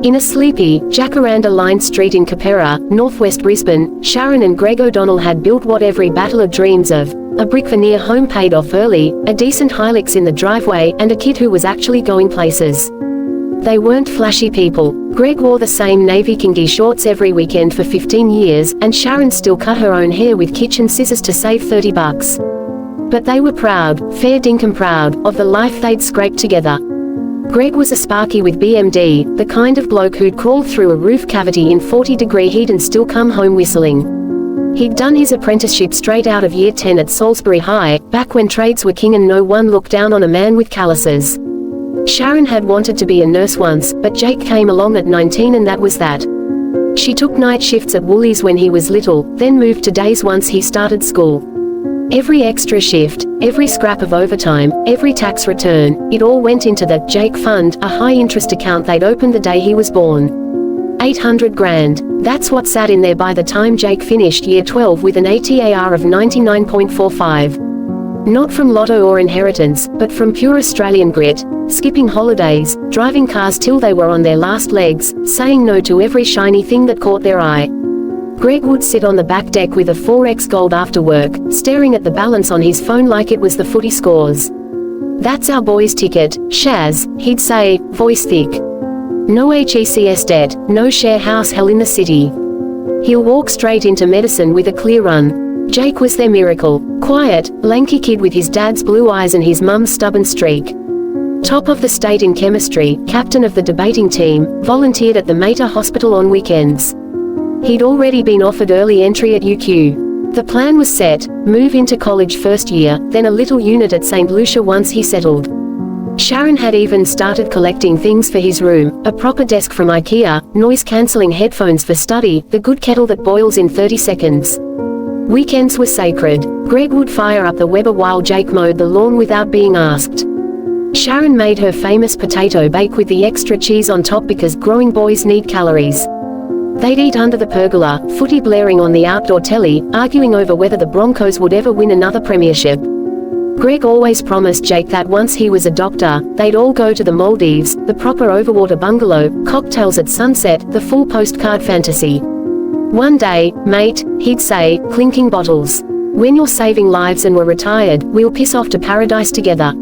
In a sleepy, jacaranda-lined street in Capera, northwest Brisbane, Sharon and Greg O'Donnell had built what every battler dreams of: a brick veneer home paid off early, a decent Hilux in the driveway, and a kid who was actually going places. They weren't flashy people. Greg wore the same navy kinky shorts every weekend for 15 years, and Sharon still cut her own hair with kitchen scissors to save $30. But they were proud, fair dinkum proud, of the life they'd scraped together. Greg was a sparky with BMD, the kind of bloke who'd crawl through a roof cavity in 40-degree heat and still come home whistling. He'd done his apprenticeship straight out of Year 10 at Salisbury High, back when trades were king and no one looked down on a man with calluses. Sharon had wanted to be a nurse once, but Jake came along at 19 and that was that. She took night shifts at Woolies when he was little, then moved to days once he started school. Every extra shift, every scrap of overtime, every tax return, it all went into the Jake Fund, a high-interest account they'd opened the day he was born. 800 grand. That's what sat in there by the time Jake finished Year 12 with an ATAR of 99.45. Not from lotto or inheritance, but from pure Australian grit, skipping holidays, driving cars till they were on their last legs, saying no to every shiny thing that caught their eye. Greg would sit on the back deck with a 4x Gold after work, staring at the balance on his phone like it was the footy scores. "That's our boy's ticket, Shaz," he'd say, voice thick. "No HECS debt, no share house hell in the city. He'll walk straight into medicine with a clear run." Jake was their miracle. Quiet, lanky kid with his dad's blue eyes and his mum's stubborn streak. Top of the state in chemistry, captain of the debating team, volunteered at the Mater Hospital on weekends. He'd already been offered early entry at UQ. The plan was set: move into college first year, then a little unit at St. Lucia once he settled. Sharon had even started collecting things for his room: a proper desk from IKEA, noise-cancelling headphones for study, the good kettle that boils in 30 seconds. Weekends were sacred. Greg would fire up the Weber while Jake mowed the lawn without being asked. Sharon made her famous potato bake with the extra cheese on top because growing boys need calories. They'd eat under the pergola, footy blaring on the outdoor telly, arguing over whether the Broncos would ever win another premiership. Greg always promised Jake that once he was a doctor, they'd all go to the Maldives, the proper overwater bungalow, cocktails at sunset, the full postcard fantasy. "One day, mate," he'd say, clinking bottles. "When you're saving lives and we're retired, we'll piss off to paradise together."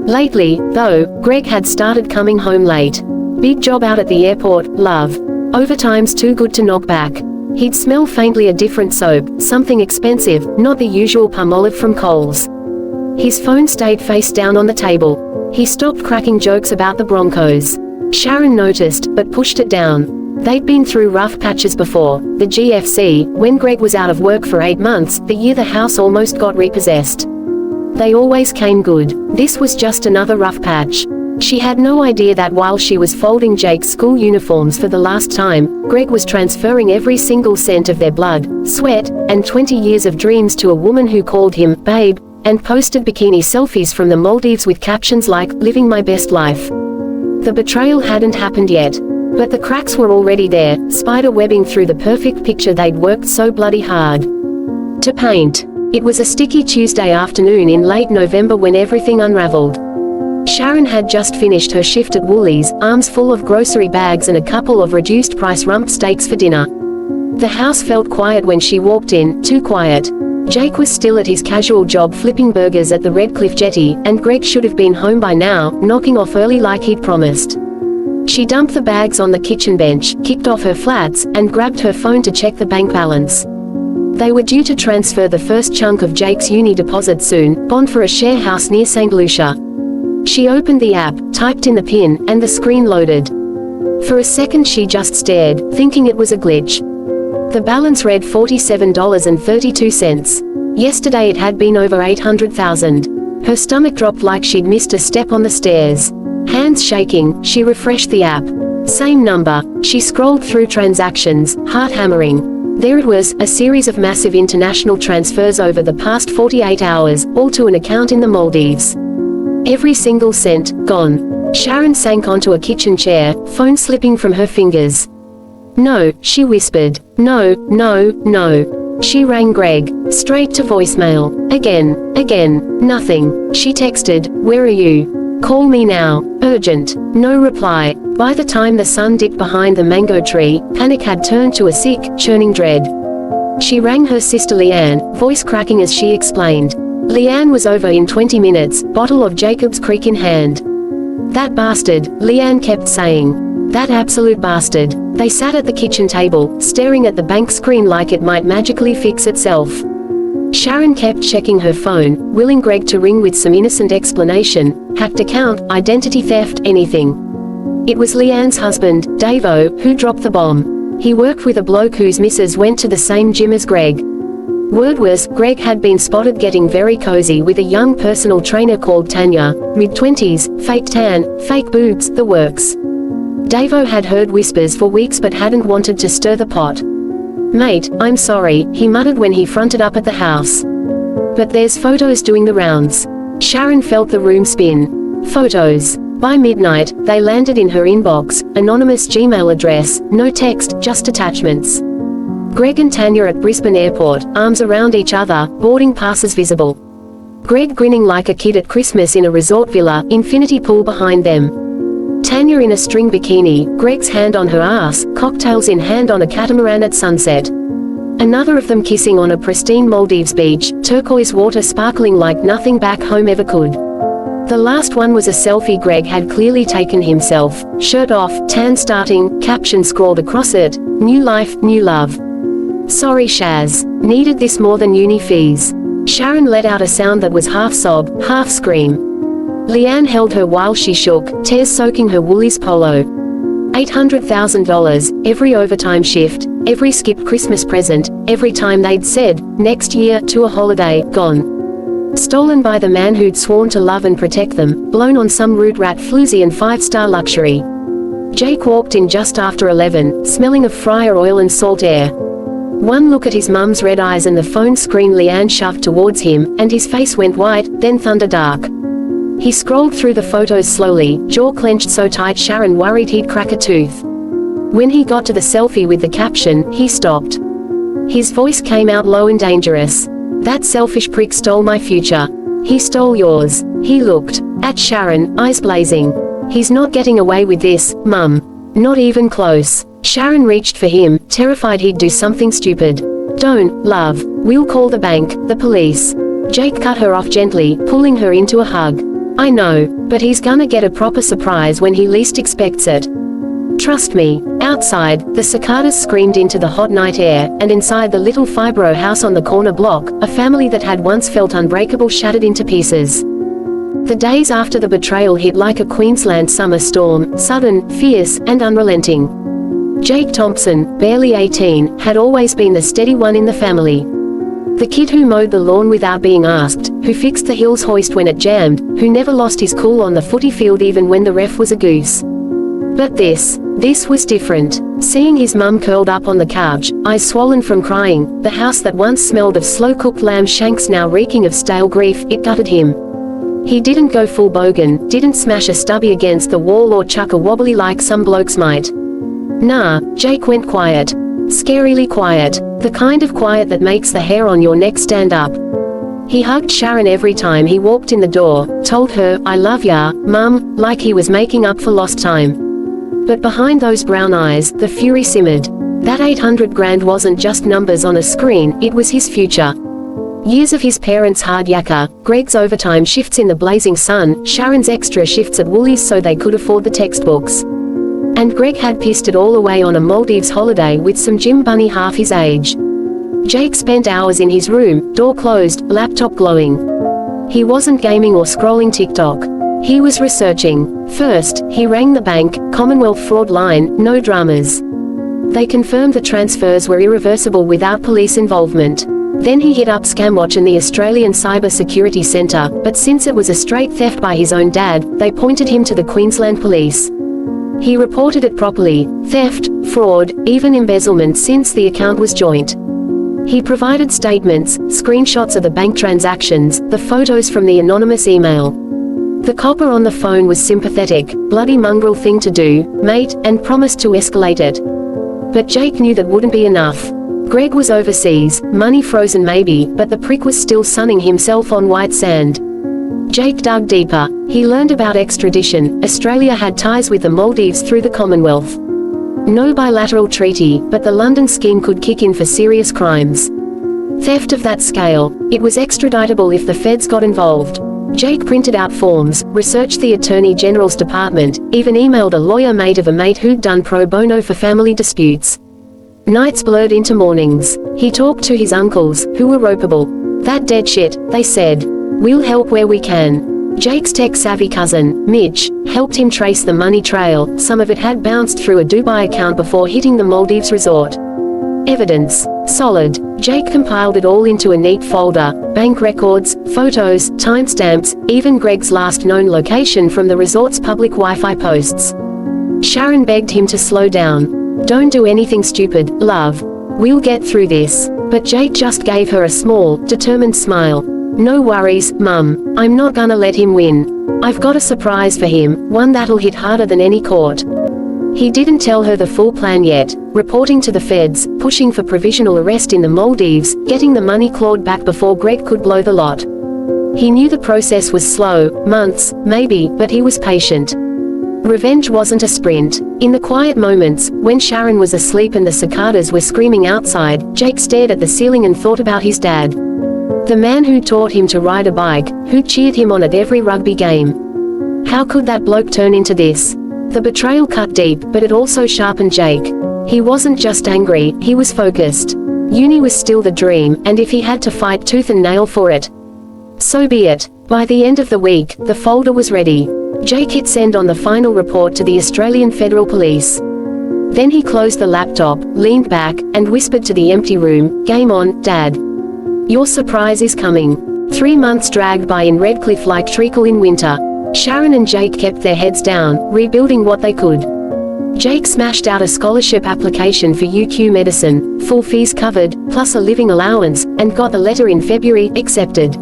Lately, though, Greg had started coming home late. "Big job out at the airport, love. Overtime's too good to knock back." He'd smell faintly a different soap, something expensive, not the usual palmolive from Coles. His phone stayed face down on the table. He stopped cracking jokes about the Broncos. Sharon noticed, but pushed it down. They'd been through rough patches before. The GFC, when Greg was out of work for 8 months, the year the house almost got repossessed. They always came good. This was just another rough patch. She had no idea that while she was folding Jake's school uniforms for the last time, Greg was transferring every single cent of their blood, sweat, and 20 years of dreams to a woman who called him babe, and posted bikini selfies from the Maldives with captions like, "Living my best life." The betrayal hadn't happened yet. But the cracks were already there, spider webbing through the perfect picture they'd worked so bloody hard to paint. It was a sticky Tuesday afternoon in late November when everything unraveled. Sharon had just finished her shift at Woolies, arms full of grocery bags and a couple of reduced-price rump steaks for dinner. The house felt quiet when she walked in, too quiet. Jake was still at his casual job flipping burgers at the Red Cliff Jetty, and Greg should have been home by now, knocking off early like he'd promised. She dumped the bags on the kitchen bench, kicked off her flats, and grabbed her phone to check the bank balance. They were due to transfer the first chunk of Jake's uni deposit soon, bond for a share house near St. Lucia. She opened the app, typed in the PIN, and the screen loaded. For a second she just stared, thinking it was a glitch. The balance read $47.32. Yesterday it had been over $800,000. Her stomach dropped like she'd missed a step on the stairs. Hands shaking, she refreshed the app. Same number. She scrolled through transactions, heart hammering. There it was, a series of massive international transfers over the past 48 hours, all to an account in the Maldives. Every single cent, gone. Sharon sank onto a kitchen chair, phone slipping from her fingers. "No," she whispered. "No, no, no." She rang Greg. Straight to voicemail. Again, nothing. She texted, "Where are you?" Call me now. Urgent. No reply. By the time the sun dipped behind the mango tree, panic had turned to a sick, churning dread. She rang her sister Leanne, voice cracking as she explained. Leanne was over in 20 minutes, bottle of Jacob's Creek in hand. That bastard, Leanne kept saying. That absolute bastard. They sat at the kitchen table, staring at the bank screen like it might magically fix itself. Sharon kept checking her phone, willing Greg to ring with some innocent explanation, hacked account, identity theft, anything. It was Leanne's husband, Davo, who dropped the bomb. He worked with a bloke whose missus went to the same gym as Greg. Word was, Greg had been spotted getting very cozy with a young personal trainer called Tanya, mid-20s, fake tan, fake boobs, the works. Davo had heard whispers for weeks but hadn't wanted to stir the pot. Mate, I'm sorry, he muttered when he fronted up at the house. But there's photos doing the rounds. Sharon felt the room spin. Photos. By midnight, they landed in her inbox, anonymous Gmail address, no text, just attachments. Greg and Tanya at Brisbane Airport, arms around each other, boarding passes visible. Greg grinning like a kid at Christmas in a resort villa, infinity pool behind them. Tanya in a string bikini, Greg's hand on her ass, cocktails in hand on a catamaran at sunset. Another of them kissing on a pristine Maldives beach, turquoise water sparkling like nothing back home ever could. The last one was a selfie Greg had clearly taken himself, shirt off, tan starting, caption scrawled across it, new life, new love. Sorry Shaz. Needed this more than uni fees. Sharon let out a sound that was half sob, half scream. Leanne held her while she shook, tears soaking her Woolies polo. $800,000, every overtime shift, every skipped Christmas present, every time they'd said, next year, to a holiday, gone. Stolen by the man who'd sworn to love and protect them, blown on some rude rat floozy and 5-star luxury. Jake walked in just after 11, smelling of fryer oil and salt air. One look at his mum's red eyes and the phone screen Leanne shoved towards him, and his face went white, then thunder dark. He scrolled through the photos slowly, jaw clenched so tight Sharon worried he'd crack a tooth. When he got to the selfie with the caption, he stopped. His voice came out low and dangerous. That selfish prick stole my future. He stole yours. He looked at Sharon, eyes blazing. He's not getting away with this, Mum. Not even close. Sharon reached for him, terrified he'd do something stupid. Don't, love. We'll call the bank, the police. Jake cut her off gently, pulling her into a hug. I know, but he's gonna get a proper surprise when he least expects it. Trust me. Outside, the cicadas screamed into the hot night air, and inside the little fibro house on the corner block, a family that had once felt unbreakable shattered into pieces. The days after the betrayal hit like a Queensland summer storm, sudden, fierce, and unrelenting. Jake Thompson, barely 18, had always been the steady one in the family. The kid who mowed the lawn without being asked, who fixed the Hills hoist when it jammed, who never lost his cool on the footy field even when the ref was a goose. But this was different. Seeing his mum curled up on the couch, eyes swollen from crying, the house that once smelled of slow-cooked lamb shanks now reeking of stale grief, it gutted him. He didn't go full bogan, didn't smash a stubby against the wall or chuck a wobbly like some blokes might. Nah, Jake went quiet. Scarily quiet. The kind of quiet that makes the hair on your neck stand up. He hugged Sharon every time he walked in the door, told her, I love ya, Mum, like he was making up for lost time. But behind those brown eyes, the fury simmered. That 800 grand wasn't just numbers on a screen, it was his future. Years of his parents' hard yakka, Greg's overtime shifts in the blazing sun, Sharon's extra shifts at Woolies so they could afford the textbooks. And Greg had pissed it all away on a Maldives holiday with some gym bunny half his age. Jake spent hours in his room, door closed, laptop glowing. He wasn't gaming or scrolling TikTok. He was researching. First, he rang the bank, Commonwealth fraud line, no dramas. They confirmed the transfers were irreversible without police involvement. Then he hit up Scamwatch and the Australian Cyber Security Centre, but since it was a straight theft by his own dad, they pointed him to the Queensland Police. He reported it properly, theft, fraud, even embezzlement since the account was joint. He provided statements, screenshots of the bank transactions, the photos from the anonymous email. The copper on the phone was sympathetic, bloody mongrel thing to do, mate, and promised to escalate it. But Jake knew that wouldn't be enough. Greg was overseas, money frozen maybe, but the prick was still sunning himself on white sand. Jake dug deeper. He learned about extradition. Australia had ties with the Maldives through the Commonwealth. No bilateral treaty, but the London scheme could kick in for serious crimes. Theft of that scale. It was extraditable if the feds got involved. Jake printed out forms, researched the Attorney General's department, even emailed a lawyer mate of a mate who'd done pro bono for family disputes. Nights blurred into mornings. He talked to his uncles, who were ropeable. That dead shit, they said. We'll help where we can. Jake's tech-savvy cousin, Mitch, helped him trace the money trail. Some of it had bounced through a Dubai account before hitting the Maldives resort. Evidence. Solid. Jake compiled it all into a neat folder. Bank records, photos, timestamps, even Greg's last known location from the resort's public Wi-Fi posts. Sharon begged him to slow down. Don't do anything stupid, love. We'll get through this. But Jake just gave her a small, determined smile. No worries, Mum. I'm not gonna let him win. I've got a surprise for him, one that'll hit harder than any court. He didn't tell her the full plan yet, reporting to the feds, pushing for provisional arrest in the Maldives, getting the money clawed back before Greg could blow the lot. He knew the process was slow, months, maybe, but he was patient. Revenge wasn't a sprint. In the quiet moments, when Sharon was asleep and the cicadas were screaming outside, Jake stared at the ceiling and thought about his dad. The man who taught him to ride a bike, who cheered him on at every rugby game. How could that bloke turn into this? The betrayal cut deep, but it also sharpened Jake. He wasn't just angry, he was focused. Uni was still the dream, and if he had to fight tooth and nail for it, so be it. By the end of the week, the folder was ready. Jake hit send on the final report to the Australian Federal Police. Then he closed the laptop, leaned back, and whispered to the empty room, "Game on, Dad. Your surprise is coming." 3 months dragged by in Redcliffe like treacle in winter. Sharon and Jake kept their heads down, rebuilding what they could. Jake smashed out a scholarship application for UQ medicine, full fees covered, plus a living allowance, and got the letter in February, accepted.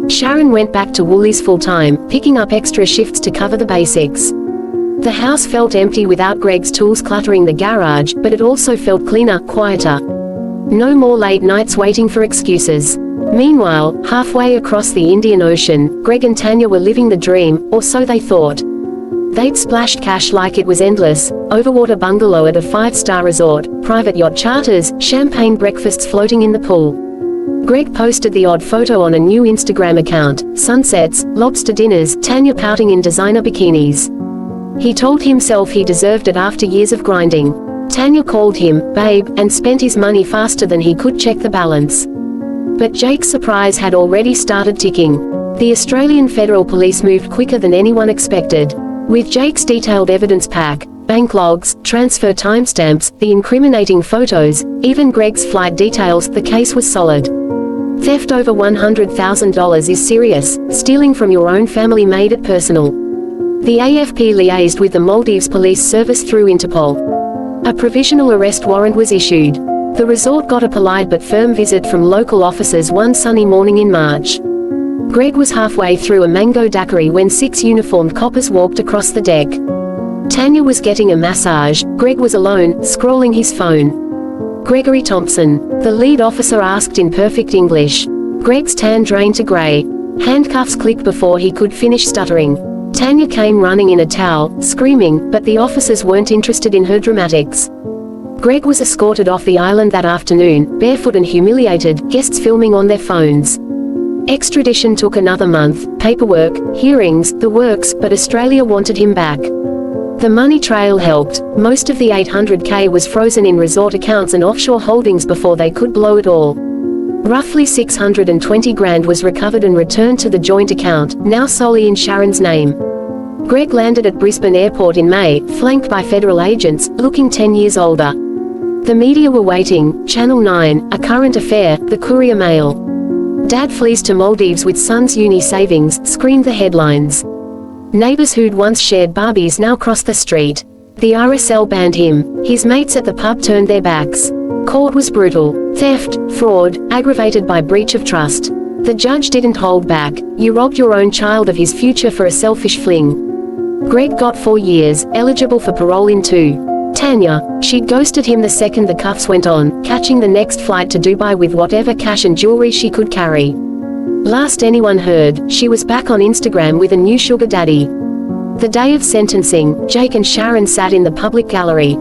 Sharon went back to Woolies full-time, picking up extra shifts to cover the basics. The house felt empty without Greg's tools cluttering the garage, but it also felt cleaner, quieter. No more late nights waiting for excuses. Meanwhile, halfway across the Indian Ocean, Greg and Tanya were living the dream, or so they thought. They'd splashed cash like it was endless, overwater bungalow at a 5-star resort, private yacht charters, champagne breakfasts floating in the pool. Greg posted the odd photo on a new Instagram account, sunsets, lobster dinners, Tanya pouting in designer bikinis. He told himself he deserved it after years of grinding. Tanya called him, babe, and spent his money faster than he could check the balance. But Jake's surprise had already started ticking. The Australian Federal Police moved quicker than anyone expected. With Jake's detailed evidence pack, bank logs, transfer timestamps, the incriminating photos, even Greg's flight details, the case was solid. Theft over $100,000 is serious. Stealing from your own family made it personal. The AFP liaised with the Maldives Police Service through Interpol. A provisional arrest warrant was issued. The resort got a polite but firm visit from local officers one sunny morning in March. Greg was halfway through a mango daiquiri when 6 uniformed coppers walked across the deck. Tanya was getting a massage. Greg was alone, scrolling his phone. Gregory Thompson, the lead officer, asked in perfect English. Greg's tan drained to grey. Handcuffs clicked before he could finish stuttering. Tanya came running in a towel, screaming, but the officers weren't interested in her dramatics. Greg was escorted off the island that afternoon, barefoot and humiliated, guests filming on their phones. Extradition took another month, paperwork, hearings, the works, but Australia wanted him back. The money trail helped. Most of the $800K was frozen in resort accounts and offshore holdings before they could blow it all. Roughly $620,000 was recovered and returned to the joint account, now solely in Sharon's name. Greg landed at Brisbane Airport in May, flanked by federal agents, looking 10 years older. The media were waiting. Channel 9, A Current Affair, The Courier Mail. Dad flees to Maldives with son's uni savings, screamed the headlines. Neighbors who'd once shared Barbies now crossed the street. The RSL banned him. His mates at the pub turned their backs. Court was brutal. Theft, fraud, aggravated by breach of trust. The judge didn't hold back. You robbed your own child of his future for a selfish fling. Greg got 4 years, eligible for parole in 2. Tanya, she'd ghosted him the second the cuffs went on, catching the next flight to Dubai with whatever cash and jewelry she could carry. Last anyone heard, she was back on Instagram with a new sugar daddy. The day of sentencing, Jake and Sharon sat in the public gallery.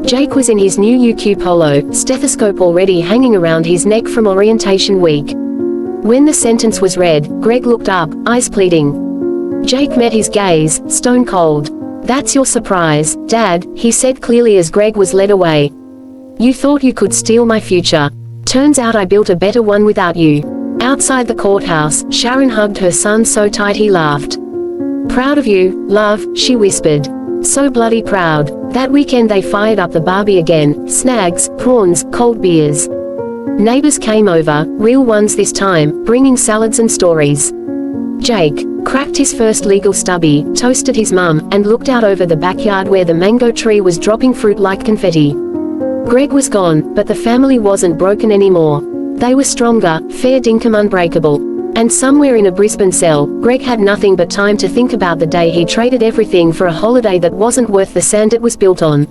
Jake was in his new UQ polo, stethoscope already hanging around his neck from orientation week. When the sentence was read, Greg looked up, eyes pleading. Jake met his gaze, stone cold. "That's your surprise, Dad," he said clearly as Greg was led away. "You thought you could steal my future. Turns out I built a better one without you." Outside the courthouse, Sharon hugged her son so tight he laughed. "Proud of you, love," she whispered. "So bloody proud." That weekend they fired up the barbie again, snags, prawns, cold beers. Neighbors came over, real ones this time, bringing salads and stories. Jake cracked his first legal stubby, toasted his mum, and looked out over the backyard where the mango tree was dropping fruit like confetti. Greg was gone, but the family wasn't broken anymore. They were stronger, fair dinkum unbreakable. And somewhere in a Brisbane cell, Greg had nothing but time to think about the day he traded everything for a holiday that wasn't worth the sand it was built on.